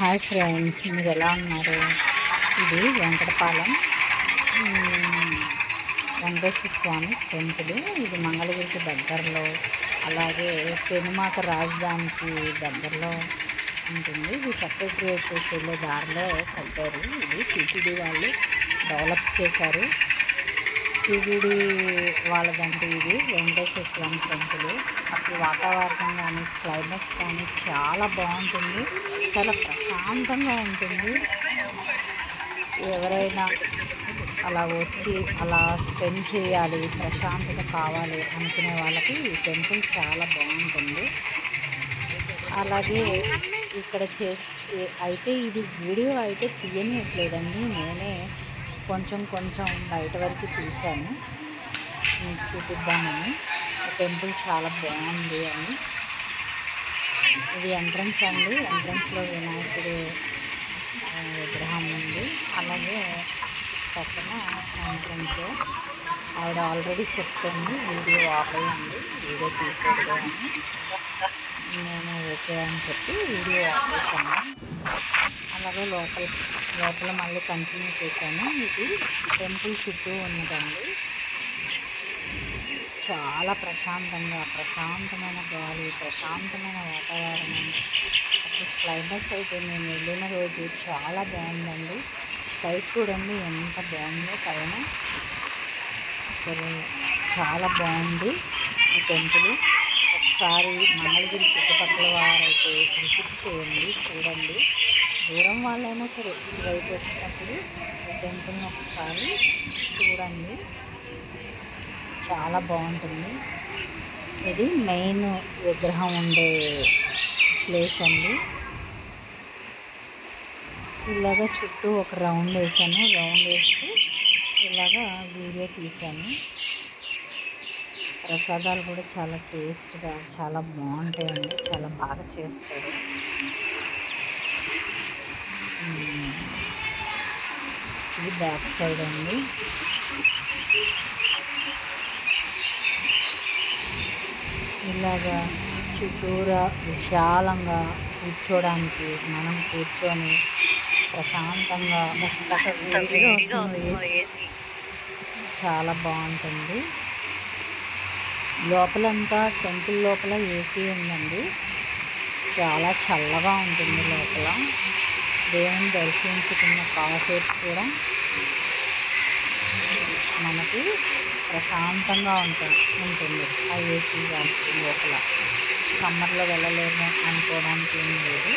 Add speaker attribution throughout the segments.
Speaker 1: Hi friends, మీరు ఎలా ఉన్నారు? ఇది వెంకటపాలెం వెంకటేశ్వర స్వామి టెంపుల్. ఇది మంగళగిరికి దగ్గరలో, అలాగే పెనుమాక రాజధానికి దగ్గరలో ఉంటుంది. ఇది సెక్రటరియట్ వెళ్ళే దారిలో కట్టారు. ఇది టీటీడీ వాళ్ళు డెవలప్ చేశారు. టీటీడీ వాళ్ళదంటే ఇది వెంకటేశ్వర స్వామి టెంపుల్. అసలు వాతావరణం కానీ క్లైమేట్ కానీ చాలా బాగుంటుంది, చాలా ప్రశాంతంగా ఉంటుంది. ఎవరైనా అలా వచ్చి అలా స్పెండ్ చేయాలి, ప్రశాంతత కావాలి అనుకునే వాళ్ళకి ఈ టెంపుల్ చాలా బాగుంటుంది. అలాగే ఇక్కడ అయితే ఇది వీడియో అయితే తీయనియట్లేదండి, నేనే కొంచెం బయట వరకు తీశాను మీకు చూపిద్దామని. టెంపుల్ చాలా బాగుంది అని. ఇది ఎంట్రన్స్ అండి. ఎంట్రన్స్లో వినాయకుడు విగ్రహం ఉంది. అలాగే పక్కన ఎంట్రన్స్. ఆవిడ ఆల్రెడీ చెప్తుంది వీడియో ఆపేయండి, వీడియో తీసుకోవద్దు అని. నేను ఓకే అని చెప్పి వీడియో ఆపేసాను. అలాగే లోపల మళ్ళీ కంటిన్యూ చేశాను. ఇది టెంపుల్ చుట్టూ ఉన్నదండి. చాలా ప్రశాంతమైన గాలి, ప్రశాంతమైన వాతావరణం. అసలు క్లైమేట్ అయితే నేను వెళ్ళిన రోజు చాలా బాగుందండి. స్కై చూడండి ఎంత బాగుందో పైన. అసలు చాలా బాగుంది ఈ టెంపుల్. ఒకసారి మంగళగిరి చుట్టుపక్కల వారైతే విజిట్ చేయండి, చూడండి. దూరం వాళ్ళైనా సరే ఇటువైపు వచ్చినప్పుడు ఈ టెంపుల్ని ఒకసారి చూడండి, చాలా బాగుంటుంది. ఇది మెయిన్ విగ్రహం ఉండే ప్లేస్ అండి. ఇలాగా చుట్టూ ఒక రౌండ్ వేసాను. రౌండ్ వేస్తూ ఇలాగా వీడియో తీశాను. ప్రసాదాలు కూడా చాలా టేస్ట్గా చాలా బాగుంటాయండి, చాలా బాగా చేస్తారు. ఇది బ్యాక్ సైడ్ అండి. ఇలాగా చుట్టూరా విశాలంగా కూర్చోడానికి, మనం కూర్చొని ప్రశాంతంగా చాలా బాగుంటుంది. లోపలంతా టెంపుల్ లోపల ఏసీ ఉందండి. చాలా చల్లగా ఉంటుంది లోపల. దేవుని దర్శించుకున్న కాసేపు కూడా మనకి ప్రశాంతంగా ఉంటుంది ఆ ఏసీ లోపల. సమ్మర్లో వెళ్ళలేము అనుకోవడానికి ఏం లేదు.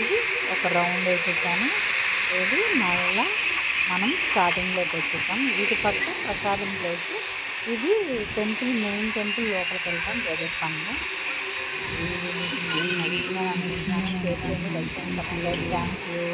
Speaker 1: ఇది ఒక రౌండ్ వేసేసాను. ఇది మళ్ళీ మనం స్టార్టింగ్లోకి వచ్చేసాం. వీటి పక్క ప్రసాదం ప్లేస్. ఇది టెంపుల్, మెయిన్ టెంపుల్ లోపలికి వెళ్తాం ధ్వజస్తంభం. Thank you.